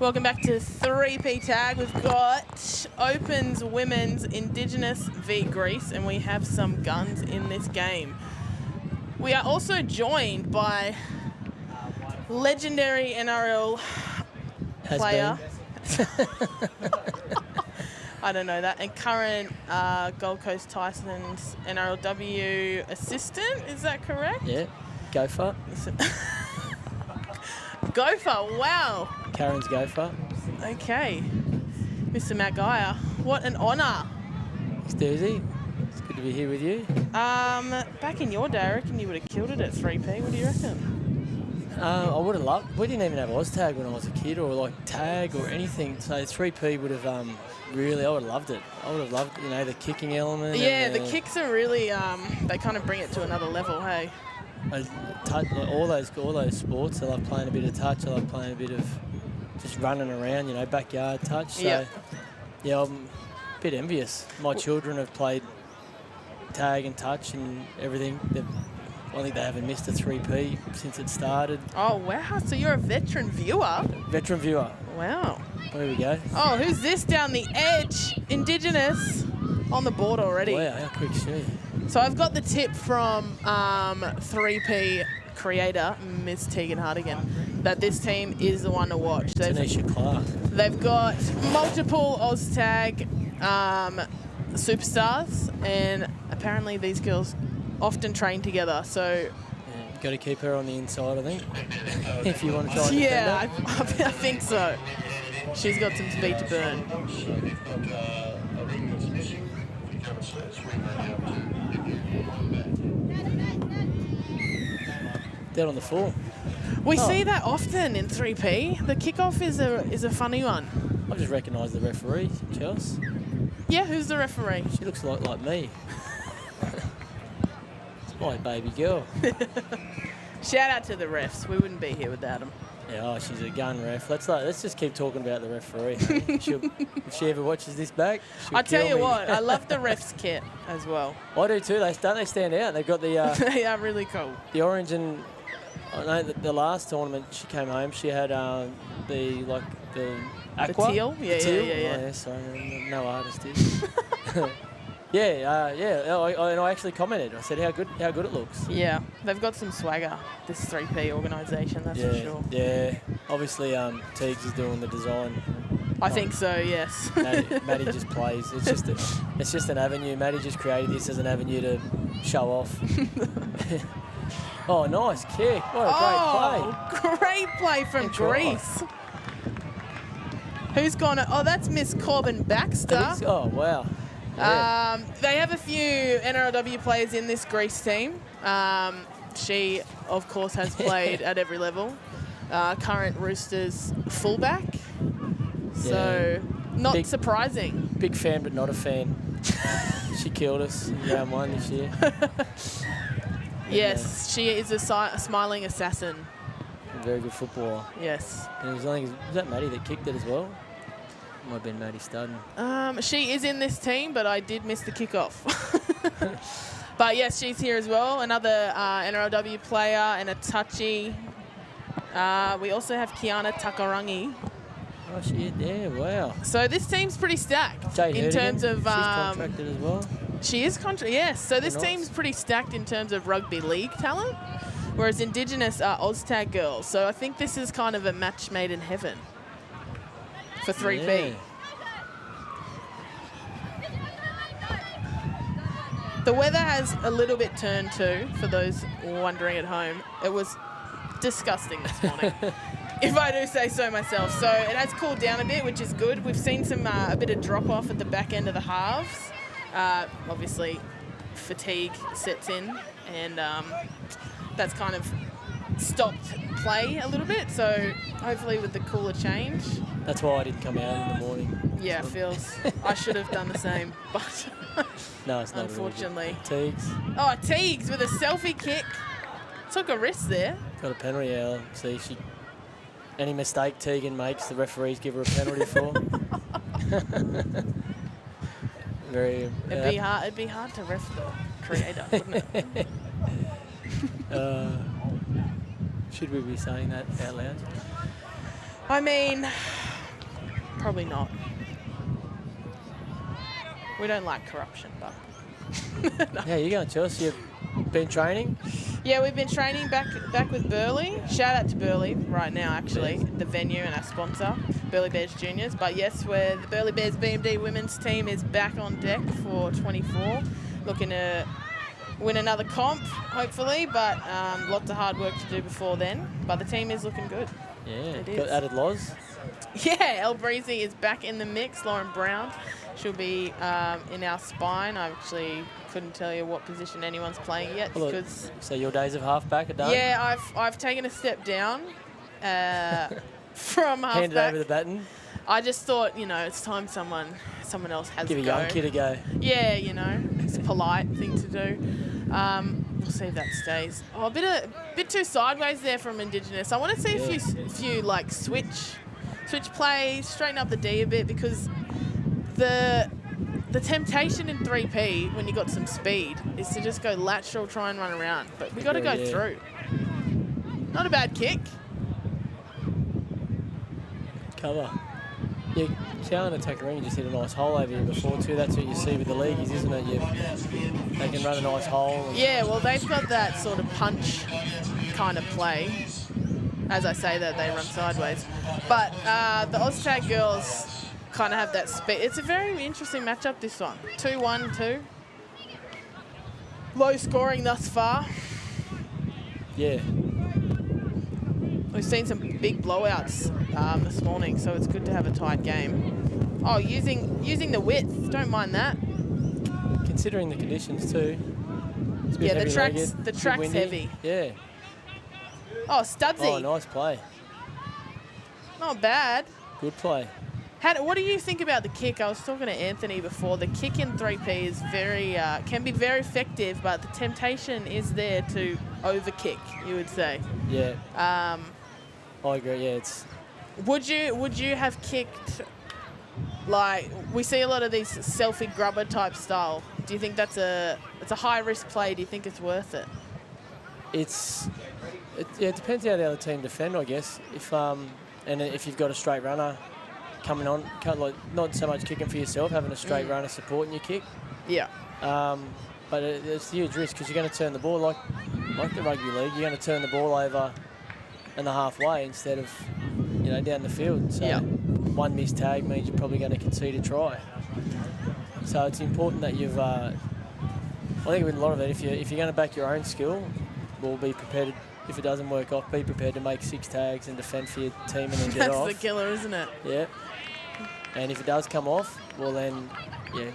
Welcome back to 3P Tag. We've got Opens Women's Indigenous v Greece, and we have some guns in this game. We are also joined by legendary NRL player. I don't know that. And current Gold Coast Titans NRLW assistant. Is that correct? Yeah. Gopher. Gopher, wow. Karen's Gopher. Okay. Mr. Matt Geyer, what an honour. It's Doozy. It's good to be here with you. Back in your day, I reckon you would have killed it at 3P. What do you reckon? I would have loved. We didn't even have OzTag when I was a kid, or like tag or anything. So 3P would have really. I would have loved it. I would have loved, you know, the kicking element. Yeah, the kicks are really. They kind of bring it to another level. Hey. All those sports. I love playing a bit of touch. I love playing a bit of just running around. You know, backyard touch. So yeah, I'm a bit envious. My children have played tag and touch and everything. I think they haven't missed a 3P since it started. Oh, wow. So you're a veteran viewer? Veteran viewer. Wow. There we go. Oh, who's this down the edge? Indigenous on the board already. Wow, how quick is she? So I've got the tip from 3P creator, Miss Tegan Hardigan, that this team is the one to watch. Tanisha Clark. They've got multiple OzTag superstars, and apparently these girls often train together. So got to keep her on the inside, I think, if you want to try and yeah, I think so. She's got some speed to burn. Dead on the floor. We see that often in 3P. The kickoff is a funny one. I just recognise the referee, Chelsea. Yeah, who's the referee? She looks a lot like me. It's my baby girl. Shout out to the refs. We wouldn't be here without them. Yeah, oh, she's a gun ref. Let's just keep talking about the referee. If she ever watches this back, I tell you what, I love the refs kit as well. I do too. Don't they stand out? They've got the they are really cool. The orange, and I know that the last tournament she came home, she had the aqua. The teal? Yeah, teal? yeah. Oh, yeah, sorry, no artist is. And I actually commented. I said how good it looks. Yeah, they've got some swagger, this 3P organisation, that's for sure. Yeah, obviously Teagues is doing the design. I think so, yes. Maddie just plays. It's just an avenue. Maddie just created this as an avenue to show off. Oh, nice kick. What a great play. Great play from Greece. Who's gone? Oh, that's Miss Corbin Baxter. Oh, wow. Yeah. They have a few NRLW players in this Greece team. She, of course, has played at every level. Current Roosters fullback. So, not surprising. Big fan, but not a fan. She killed us in round one this year. Yes, she is a smiling assassin. A very good footballer. Yes. And was that Maddie that kicked it as well? Might have been Maddie Studden. She is in this team, but I did miss the kickoff. But yes, she's here as well. Another NRLW player and a touchy. We also have Kiana Takarangi. Oh, she is there. Wow. So this team's pretty stacked in terms of. She's contracted as well. She is contracted. Yes. So this team's pretty stacked in terms of rugby league talent, whereas Indigenous are OzTag girls. So I think this is kind of a match made in heaven for 3P. Yeah. The weather has a little bit turned too, for those wondering at home. It was disgusting this morning, if I do say so myself. So it has cooled down a bit, which is good. We've seen a bit of drop off at the back end of the halves. Obviously, fatigue sets in, and that's kind of stopped play a little bit. So hopefully with the cooler change. That's why I didn't come out in the morning. Yeah, feels. I should have done the same, but no, it's not. Unfortunately. Teagues. Oh, Teagues with a selfie kick. Took a risk there. Got a penalty, yeah. See, any mistake Tegan makes, the referees give her a penalty for. It'd be hard to ref the creator, wouldn't it? Should we be saying that out loud? I mean, Probably not. We don't like corruption, but... No. Yeah, you're going to Chelsea. You've been training? Yeah, we've been training back with Burleigh. Shout out to Burleigh right now, actually, the venue and our sponsor, Burleigh Bears Juniors. But yes, the Burleigh Bears BMD women's team is back on deck for 24, looking to win another comp, hopefully, but lots of hard work to do before then. But the team is looking good. Yeah, it is. Got added Loz. Yeah, El Breezy is back in the mix. Lauren Brown, she'll be in our spine. I actually couldn't tell you what position anyone's playing yet. Well, because so your days of halfback are done? Yeah, I've taken a step down from halfback. Handed over the baton? I just thought, it's time someone else has Give a a go. young kid a go. Yeah, it's a polite thing to do. We'll see if that stays. Oh, a bit too sideways there from Indigenous. I want to see a few like switch plays, straighten up the D a bit, because the temptation in 3P when you got some speed is to just go lateral, try and run around. But we got to go through. Not a bad kick. Cover. Yeah, Cowan and Takaranga just hit a nice hole over here before too. That's what you see with the leagueies, isn't it? They can run a nice hole. Yeah, well, they've got that sort of punch kind of play. As I say that, they run sideways. But the Oztag girls kind of have that speed. It's a very interesting matchup, this one. 2-1-2. Low scoring thus far. Yeah. We've seen some big blowouts this morning, so it's good to have a tight game. Oh, using the width, don't mind that. Considering the conditions too. It's a bit Yeah, heavy the track's heavy. Yeah. Oh, Studsy. Oh, nice play. Not bad. Good play. What do you think about the kick? I was talking to Anthony before. The kick in 3P is can be very effective, but the temptation is there to overkick, you would say. Yeah. I agree. Yeah, it's. Would you have kicked? Like, we see a lot of these selfie grubber type style. Do you think it's a high risk play? Do you think it's worth it? It depends how the other team defend, I guess. If you've got a straight runner coming on, like not so much kicking for yourself, having a straight runner supporting your kick. Yeah. But it's a huge risk because you're going to turn the ball like the rugby league. You're going to turn the ball over in the halfway instead of down the field. So one missed tag means you're probably going to concede a try. So it's important that you've. I think with a lot of it, if you're going to back your own skill, we'll be prepared. If it doesn't work off, be prepared to make 6 tags and defend for your team and then get off. That's the killer, isn't it? Yeah. And if it does come off, well then, you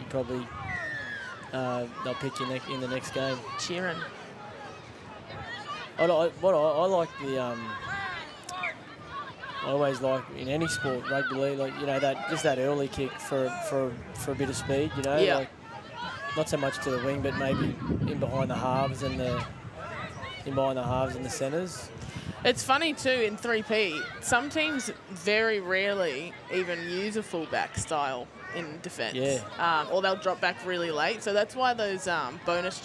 probably they'll pick you in the next game. Cheering. I like the I always like in any sport, rugby league, like that early kick for a bit of speed, Yeah. like not so much to the wing, but maybe in behind the halves and the centres. It's funny too in 3P. Some teams very rarely even use a fullback style in defence. Yeah. Or they'll drop back really late. So that's why those the bonus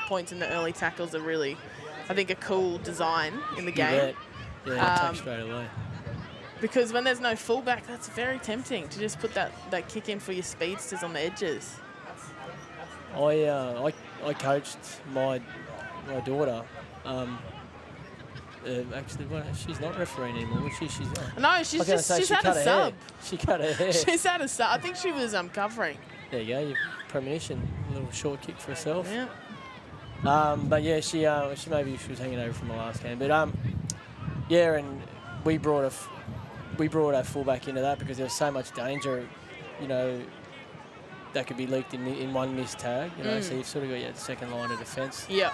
points in the early tackles are really, I think, a cool design in the game. Yeah, take straight away. Because when there's no fullback, that's very tempting to just put that kick in for your speedsters on the edges. I coached my daughter. Actually, she's not refereeing anymore. She's no, she's had a sub. She cut her hair. She's had a sub. I think she was covering. There you go. Your premonition. A little short kick for herself. Yeah. But yeah, she maybe she was hanging over from the last game. But and we brought our fullback into that because there was so much danger, that could be leaked in one missed tag. So you've sort of got your second line of defence. Yeah.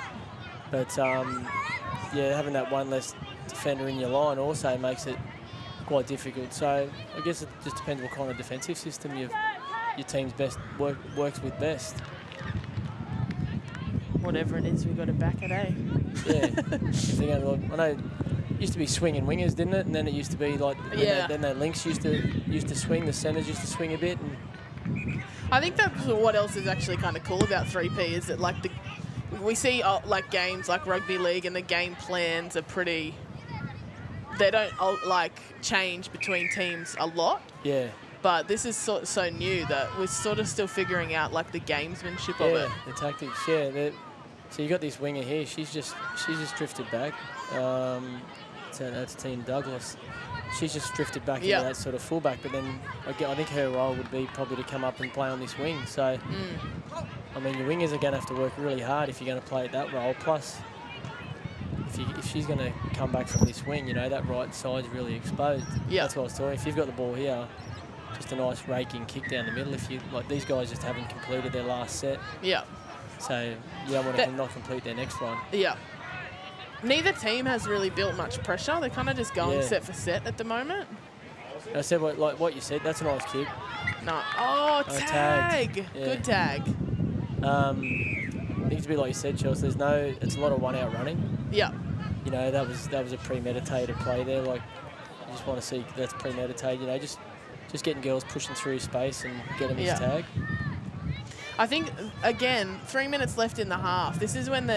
But having that one less defender in your line also makes it quite difficult. So I guess it just depends what kind of defensive system your team's best works with best. Whatever it is, we got it back at A. Yeah. I know it used to be swinging wingers, didn't it? And then it used to be like then the links used to swing, the centres used to swing a bit. And I think that's what else is actually kind of cool about 3P is that we see games like rugby league and the game plans are they don't like change between teams a lot. Yeah. But this is so new that we're sort of still figuring out like the gamesmanship of it. The tactics. Yeah. So you got this winger here. She's just drifted back. So that's Tina Douglas. She's just drifted back into that sort of fullback. But then I think her role would be probably to come up and play on this wing. So I mean, your wingers are going to have to work really hard if you're going to play that role. Plus, if she's going to come back from this wing, you know, that right side's really exposed. Yeah. That's what I was talking. If you've got the ball here, just a nice raking kick down the middle. If you like, these guys just haven't completed their last set. Yeah. So you don't want to not complete their next one. Yeah. Neither team has really built much pressure. They're kind of just going set for set at the moment. I said what you said. That's a nice kick. No. Oh, tag. Yeah. Good tag. I think it's a bit like you said, Chelsea. It's a lot of one out running. Yeah. You know, that was a premeditated play there. Like, you just want to see that's premeditated. You know, just getting girls pushing through space and getting his tag. I think, again, 3 minutes left in the half. This is when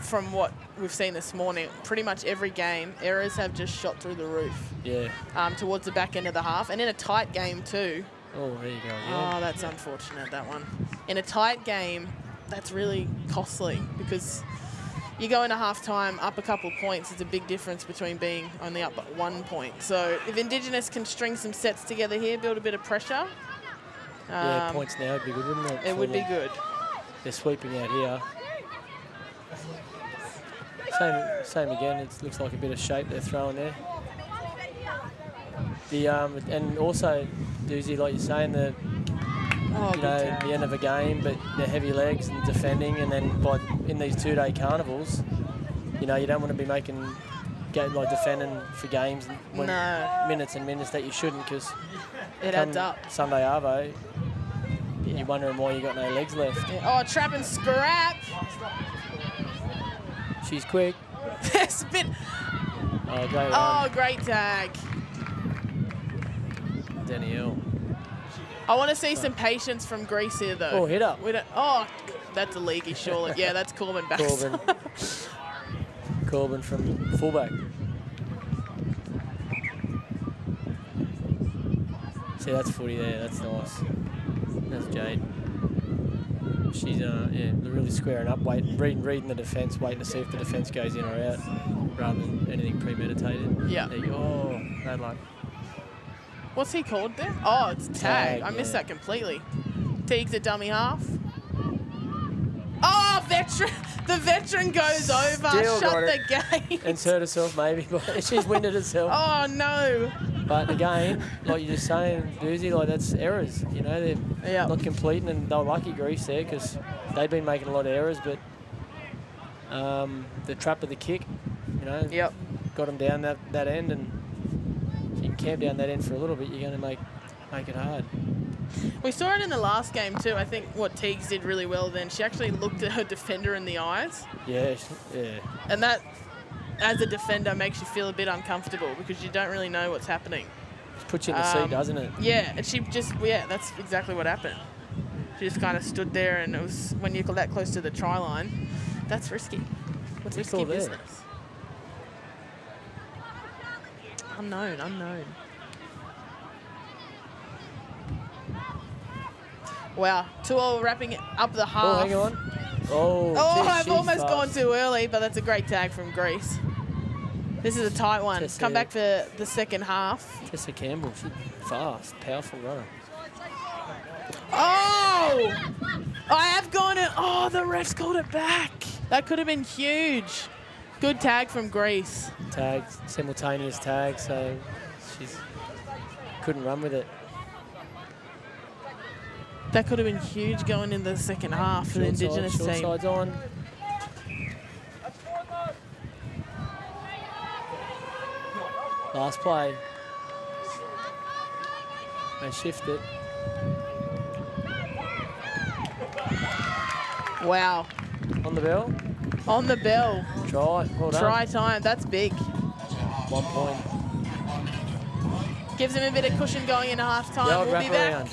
from what we've seen this morning, pretty much every game, errors have just shot through the roof. Yeah. Towards the back end of the half. And in a tight game too. Oh, there you go. Yeah. Oh, that's unfortunate, that one. In a tight game, that's really costly because you go into half-time up a couple points. It's a big difference between being only up 1 point. So if Indigenous can string some sets together here, build a bit of pressure. Points now would be good, wouldn't it? It would be good. They're sweeping out here. Same again. It looks like a bit of shape they're throwing there. And also, Doozy, like you're saying, the end of a game, but they're heavy legs and defending, and then in these 2-day carnivals, you know, you don't want to be defending for games minutes and minutes that you shouldn't, because it adds up. Sunday Arvo, you're wondering why you got no legs left. Yeah. Oh, trap and scrap. She's quick. There's a bit. Great tag. Danielle. I want to see some patience from Greece here, though. Oh, hit up. That's a leaguey, surely. Yeah, that's Corbin back. Corbin from fullback. See, that's footy there. That's nice. That's Jade. She's really squaring up, reading the defence, waiting to see if the defence goes in or out, rather than anything premeditated. Yeah. There you go. Oh, bad luck. What's he called there? Oh, it's tag. I missed that completely. Teague's a dummy half. Oh, the veteran goes over. Still Shut the gate. And hurt herself maybe, but she's winded herself. Oh, no. But again, like you're just saying, Doozy, like that's errors. You know, they're not completing, and they were lucky, Greece, there, because they've been making a lot of errors, but the trap of the kick, you know, got them down that end, and if you can camp down that end for a little bit, you're going to make it hard. We saw it in the last game too. I think what Teagues did really well then, she actually looked at her defender in the eyes. Yeah. And that, as a defender, makes you feel a bit uncomfortable because you don't really know what's happening. It puts you in the seat, doesn't it? Yeah, and she just, that's exactly what happened. She just kind of stood there, and it was, when you're that close to the try line, that's risky. What's risky business? Unknown. Wow, 2-all wrapping up the half. Oh, hang on. Oh, I've almost gone too early, but that's a great tag from Greece. This is a tight one. Come back for the second half. Tessa Campbell, she's fast, powerful runner. Oh! I have gone it. Oh, the ref's called it back. That could have been huge. Good tag from Greece. Tag, simultaneous tag, so she couldn't run with it. That could have been huge going into the second half for the Indigenous team. Short side's on. Last play. They shift it. Wow. On the bell? On the bell. Try. Well done. Try time. That's big. 1 point. Gives him a bit of cushion going into half time. We'll be back. Around.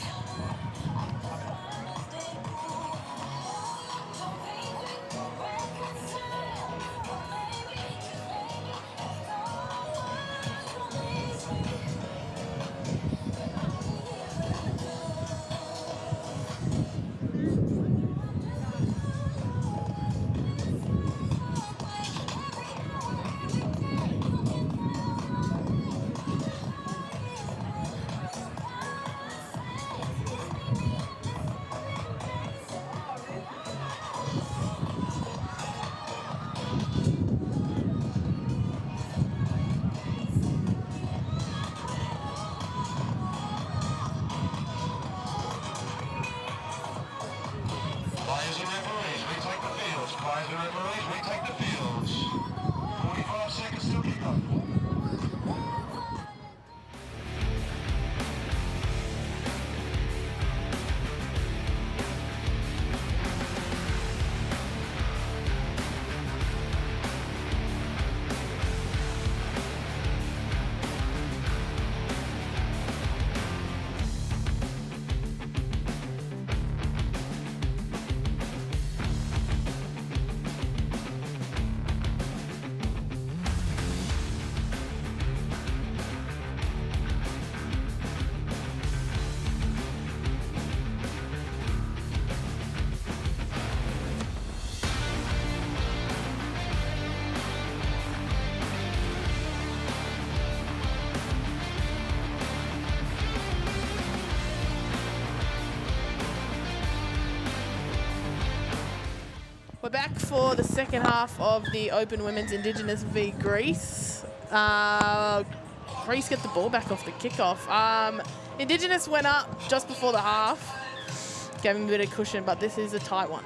We're back for the second half of the Open Women's Indigenous v Greece. Greece get the ball back off the kickoff. Indigenous went up just before the half, gave them a bit of cushion, but this is a tight one.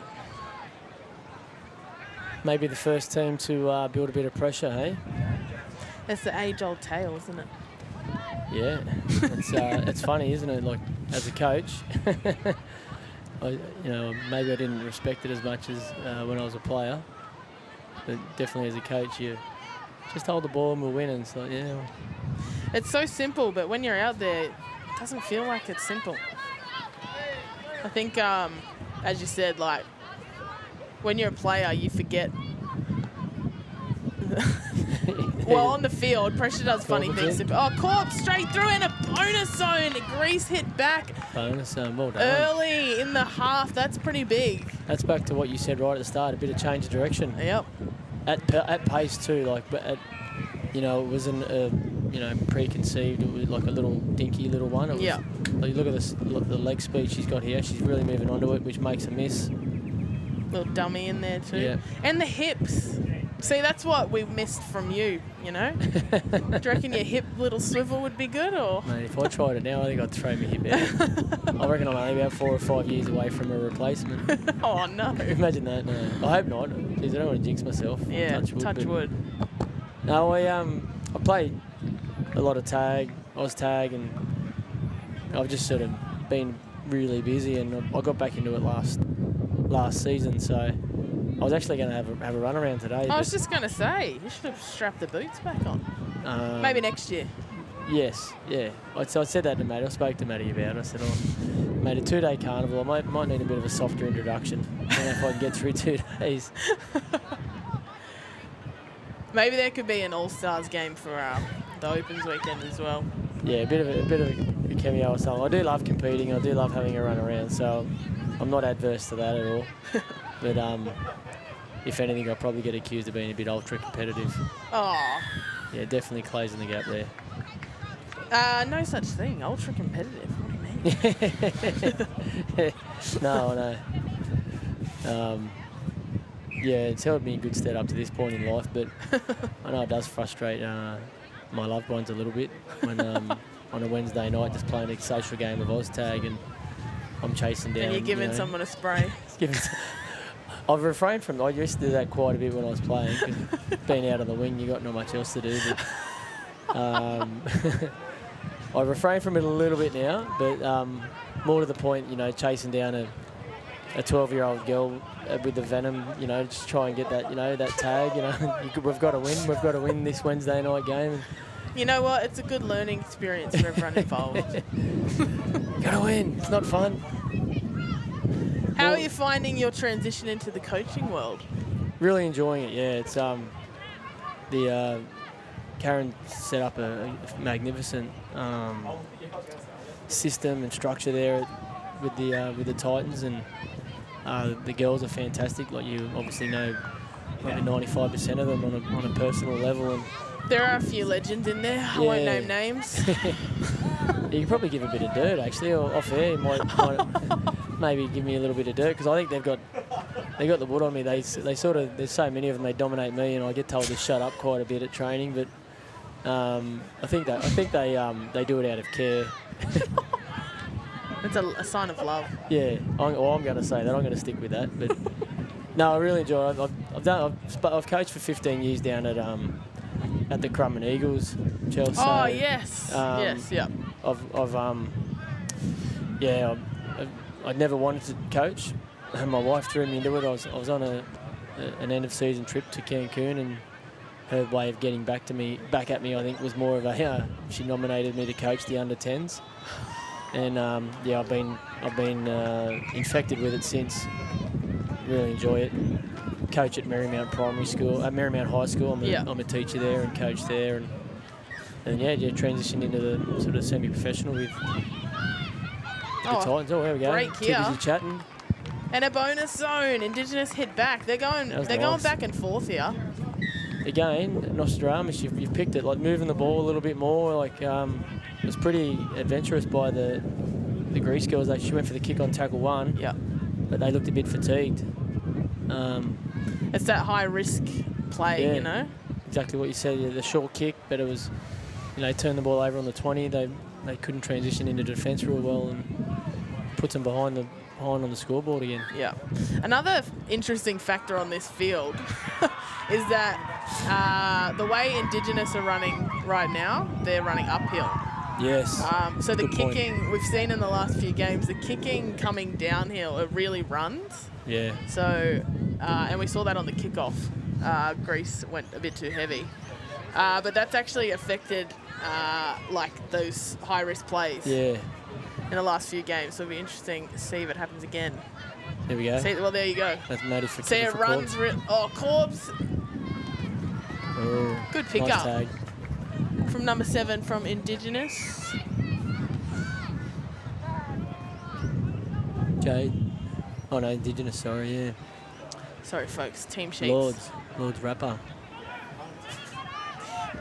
Maybe the first team to build a bit of pressure, hey? That's the age-old tale, isn't it? Yeah, it's funny, isn't it? Like, as a coach, maybe I didn't respect it as much as when I was a player, but definitely as a coach, you just hold the ball and we'll win. And so, yeah. It's so simple, but when you're out there, it doesn't feel like it's simple. I think, as you said, like, when you're a player, you forget. Well, on the field, pressure does funny things. Oh, Corp straight through in a bonus zone. Greece hit back. Bonus zone, well done. Early in the half. That's pretty big. That's back to what you said right at the start, a bit of change of direction. Yep. At pace too, like, but it wasn't preconceived. It was like a little dinky little one. It was, yeah. Like, look at the leg speed she's got here. She's really moving onto it, which makes a miss. Little dummy in there too. Yeah. And the hips. See, that's what we missed from you, you know? Do you reckon your hip little swivel would be good, or? Mate, if I tried it now, I think I'd throw my hip out. I reckon I'm only about 4 or 5 years away from a replacement. Oh, no. Imagine that, no. I hope not. Jeez, I don't want to jinx myself. Yeah, touch wood. No, I played a lot of tag, Oz-tag, and I've just sort of been really busy, and I got back into it last season, so I was actually going to have a run around today. I was just going to say, you should have strapped the boots back on. Maybe next year. Yes, yeah. So I said that to Matty. I spoke to Matty about it. I said, mate, a 2-day carnival, I might need a bit of a softer introduction. I don't know if I can get through 2 days. Maybe there could be an All-Stars game for the Opens weekend as well. Yeah, a bit of a cameo or something. I do love competing. I do love having a run around, so I'm not adverse to that at all. But if anything, I'll probably get accused of being a bit ultra competitive. Oh. Yeah, definitely closing the gap there. No such thing. Ultra competitive. What do you mean? No, I know. Yeah, it's held me in good stead up to this point in life, but I know it does frustrate my loved ones a little bit when on a Wednesday night just playing a social game of Oz-tag and I'm chasing down. And you're giving someone a spray. I've refrained from. I used to do that quite a bit when I was playing. Being out on the wing, you got not much else to do. But I refrain from it a little bit now. But more to the point, chasing down a 12-year-old girl with the venom. Just try and get that. That tag. We've got to win. We've got to win this Wednesday night game. You know what? It's a good learning experience for everyone involved. Got to win. It's not fun. How are you finding your transition into the coaching world? Really enjoying it, yeah. It's Karen set up a magnificent system and structure there with the Titans, and the girls are fantastic. Like, you obviously know maybe 95% of them on a personal level. And there are a few legends in there. I won't name names. You can probably give a bit of dirt, actually, or off air. You might maybe give me a little bit of dirt, because I think they got the wood on me. They sort of, there's so many of them, they dominate me, and I get told to shut up quite a bit at training. But I think they do it out of care. It's a sign of love. Yeah, I'm going to say that. I'm going to stick with that. But no, I really enjoy it. I've coached for 15 years down at the Crumman Eagles, Chelsea. Oh yes, yes, yeah. I'd never wanted to coach. My wife threw me into it. I was on an end of season trip to Cancun, and her way of getting back at me, I think, was more of a she nominated me to coach the under-10s, and I've been infected with it since. Really enjoy it. Coach at Marymount Primary School, at Marymount High School. I'm a teacher there and coach there, and transitioned into the sort of semi-professional with the Titans. Oh, there we go. Break Too here. busy chatting. And a bonus zone. Indigenous hit back. They're going back and forth here. Again, Nostradamus, you've picked it, like moving the ball a little bit more. Like, it was pretty adventurous by the Greece girls. She went for the kick on tackle one. Yeah. But they looked a bit fatigued. It's that high risk play, Yeah. you know. Exactly what you said. Yeah, the short kick, but it was, turned the ball over on the 20. They couldn't transition into defence real well and puts them behind on the scoreboard again. Yeah. Another interesting factor on this field is that the way Indigenous are running right now, they're running uphill. Yes. So the Good point. kicking, we've seen in the last few games, the kicking coming downhill, it really runs. Yeah. So, and we saw that on the kickoff. Greece went a bit too heavy. But that's actually affected like those high-risk plays Yeah. in the last few games. So it'll be interesting to see if it happens again. There we go. Well, there you go. That's Maddie for See, it for runs. Corbs. Oh, Good pickup. nice tag. From number 7 from Indigenous. Jade. Oh, no, Indigenous, sorry, yeah. Sorry, folks. Team sheets. Lord's rapper.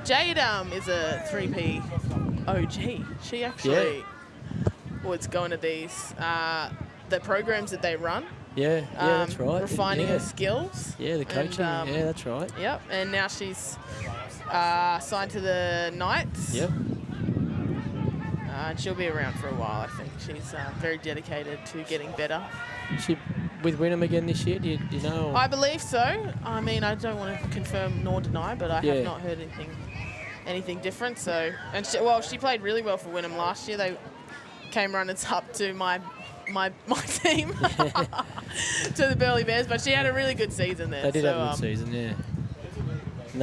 Jade is a 3P OG. She actually was going to these the programs that they run. Yeah, that's right. Refining yeah. her skills. Yeah, the coaching. And, yeah, that's right. Yep, and now she's signed to the Knights. Yep. And she'll be around for a while, I think. She's very dedicated to getting better. She with Wynnum again this year, do you know? I believe so. I mean, I don't want to confirm nor deny, but I have not heard anything different. So, and she played really well for Wynnum last year. They came runners up to my team, to the Burleigh Bears, but she had a really good season there. They did have a good season, yeah. And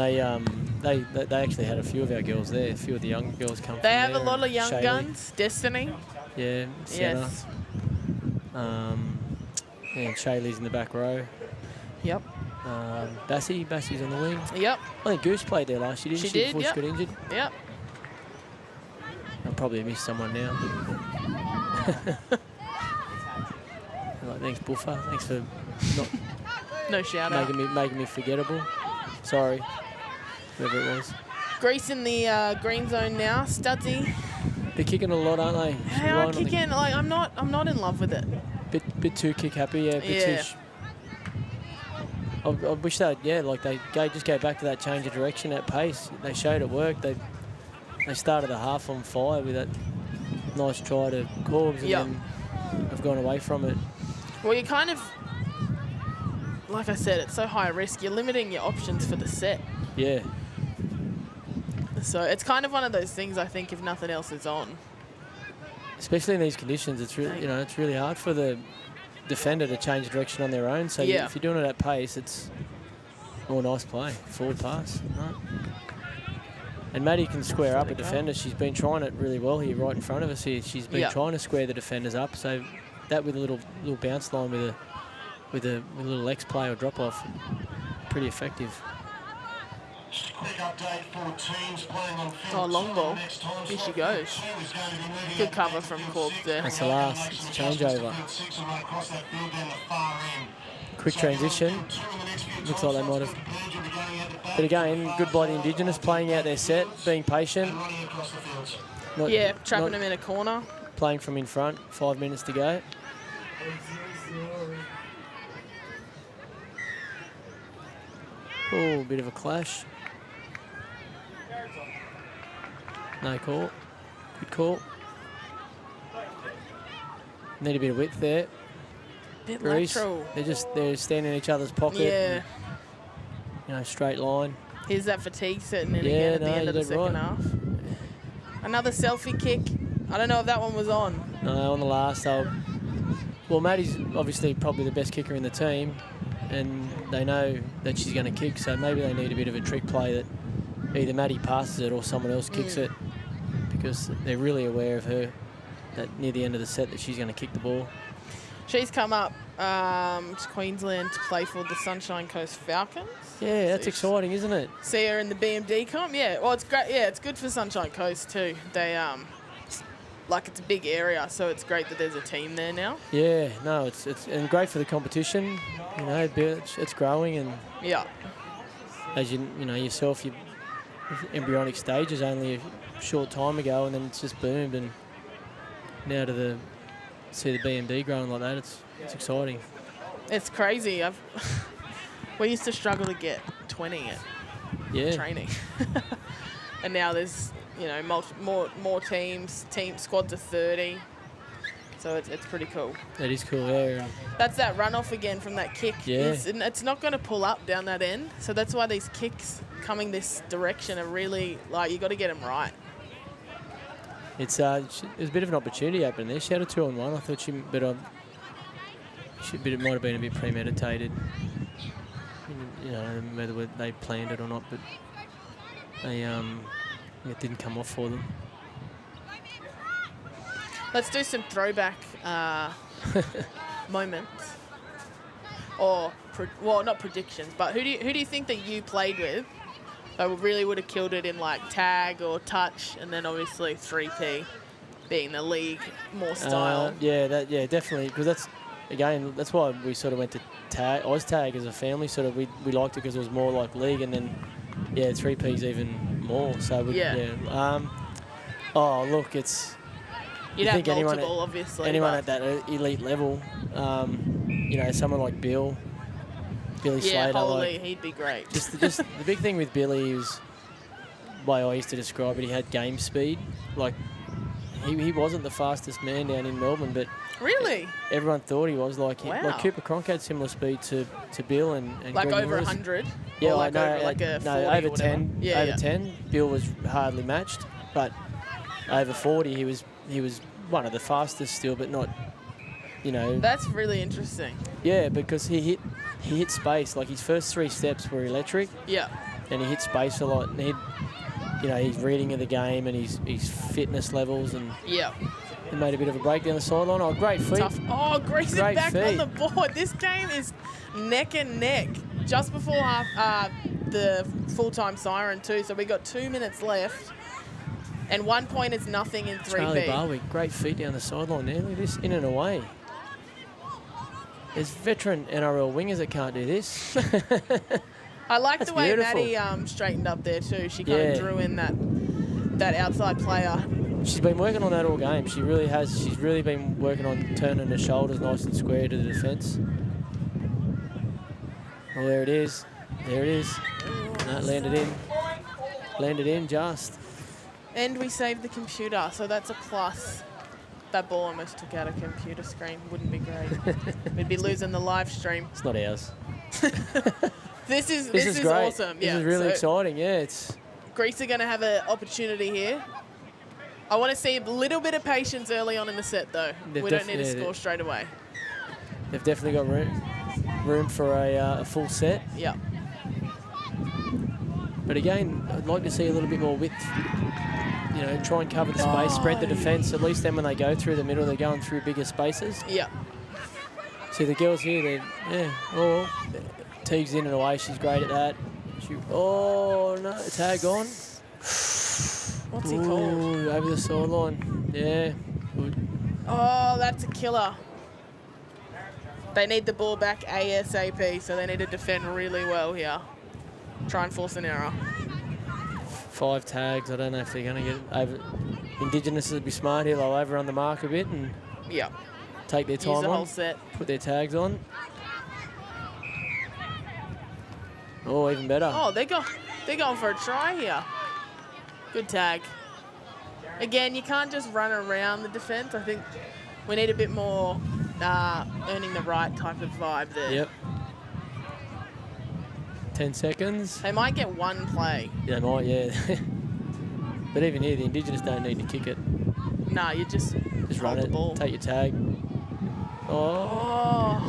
they actually had a few of our girls there. A few of the young girls come. They from have there, a lot of young Shaylee. guns. Destiny. Yeah. Sienna. Yes. And Shaylee's in the back row. Yep. Bassie's on the wing. Yep. I think Goose played there last year, didn't she? She did, Before yep. she got injured. Yep. I'll probably miss someone now. Thanks, Buffer. Thanks for not No shout out. making me forgettable. Sorry, whoever it was. Greece in the green zone now. Studsy. They're kicking a lot, aren't they? They are kicking. Like I'm not in love with it. Bit too kick happy, yeah. Yeah. I wish they'd, just go back to that change of direction at pace. They showed it worked. They started the half on fire with that nice try to Corbs, and then have gone away from it. Well, you kind of, like I said, it's so high risk. You're limiting your options for the set. Yeah. So it's kind of one of those things. I think if nothing else is on, especially in these conditions, it's really it's really hard for the defender to change direction on their own. So if you're doing it at pace, it's nice play, forward pass, right? And Maddie can square up a defender. She's been trying it really well here, right in front of us here. She's been trying to square the defenders up. So that with a little bounce line with a little X play or drop off, pretty effective. Oh, long ball. Here she goes. Good cover from Corbs there. That's the last. It's a changeover. Quick transition. Looks like they might have. But again, good by the Indigenous, playing out their set, being patient. Trapping them in a corner. Playing from in front. 5 minutes to go. Oh, bit of a clash. No call. Good call. Need a bit of width there. Bit Greece. lateral. They're standing in each other's pocket. Yeah. And, straight line. Here's that fatigue setting in again at the end of the second half. Another selfie kick. I don't know if that one was on. No, on the last. Well, Maddie's obviously probably the best kicker in the team, and they know that she's going to kick, so maybe they need a bit of a trick play that either Maddie passes it or someone else kicks it, because they're really aware of her, that near the end of the set that she's going to kick the ball. She's come up to Queensland to play for the Sunshine Coast Falcons. Yeah, that's exciting, isn't it? See her in the BMD comp. Yeah, well, it's great. Yeah, it's good for Sunshine Coast too. They it's a big area, so it's great that there's a team there now. Yeah, no, it's and great for the competition. It's growing, and as you yourself, your embryonic stage is only a short time ago, and then it's just boomed, and now to see the BMD growing like that, it's exciting. It's crazy. We used to struggle to get 20 at Yeah. training. And now there's, you know, more teams, squads of 30. So it's pretty cool. That is cool, yeah. That's that runoff again from that kick. Yeah. It's not going to pull up down that end. So that's why these kicks coming this direction are really, like, you got to get them right. It's there's a bit of an opportunity open there. She had a 2-on-1. I thought it might have been a bit premeditated. You know, whether they planned it or not, but it didn't come off for them. Let's do some throwback moments, or well, not predictions, but who do you think that you played with that really would have killed it in like tag or touch, and then obviously 3P being the league more style. Yeah, definitely, because that's why we sort of went to Oz-Tag as a family. Sort of we liked it because it was more like league, and then 3P's even more. So oh look, You'd have multiple, obviously. Anyone at that elite level, you know, someone like Billy Slater. Holy, he'd be great. Just the big thing with Billy is, the way I used to describe it, he had game speed. Like, he wasn't the fastest man down in Melbourne, but really, everyone thought he was. Like, wow. like Cooper Cronk had similar speed to Bill and like Greg over Lewis. 100. Yeah, or like over like a 40 over or 10. Yeah, over 10. Bill was hardly matched, but over 40, he was one of the fastest still, but not, you know. That's really interesting. Yeah, because he hit space. Like, his first 3 steps were electric. Yeah. And he hit space a lot, and his reading of the game and his fitness levels, and he made a bit of a break down the sideline. Oh, great feet. Tough. Oh, Grease is back feet. on the board. This game is neck and neck. Just before the full-time siren too, so we got 2 minutes left. And 1 point is nothing in 3B. Charlie Barwick, great feet down the sideline there. Look at this, in and away. There's veteran NRL wingers that can't do this. I like the way beautiful. Maddie straightened up there too. She kind of drew in that outside player. She's been working on that all game. She really has. She's really been working on turning her shoulders nice and square to the defence. Well, there it is. There it is. That landed in. Landed in just. And we saved the computer, so that's a plus. That ball almost took out a computer screen. Wouldn't be great. We'd be losing the live stream. It's not ours. This is great. awesome. This is really exciting. Yeah, it's. Greece are going to have an opportunity here. I want to see a little bit of patience early on in the set, though. We don't need to score straight away. They've definitely got room for a full set. Yeah. But again, I'd like to see a little bit more width. You know, try and cover the space, spread the defence. At least then when they go through the middle, they're going through bigger spaces. Yeah. See, the girls here, Teague's in and away. She's great at that. Oh, no, tag on. What's he called? Over the sideline. Yeah. Good. Oh, that's a killer. They need the ball back ASAP, so they need to defend really well here. Try and force an error. 5 tags. I don't know if they're going to get over. Indigenous would be smart here. They'll overrun the mark a bit and take their time Use the on. whole set. Put their tags on. Oh, even better. Oh, they're going for a try here. Good tag. Again, you can't just run around the defence. I think we need a bit more earning the right type of vibe there. Yep. 10 seconds. They might get one play. Yeah, they might, yeah. But even here, the Indigenous don't need to kick it. Nah, you just run it, ball. Take your tag. Oh.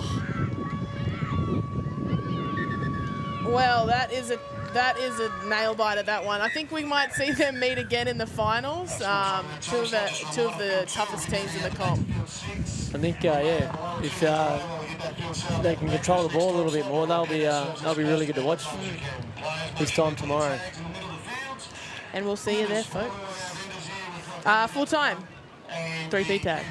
Well, that is a nail biter, that one. I think we might see them meet again in the finals. Two of the toughest teams in the comp. I think, if they can control the ball a little bit more, they'll be really good to watch this time tomorrow. And we'll see you there, folks. Full time, 3P tag.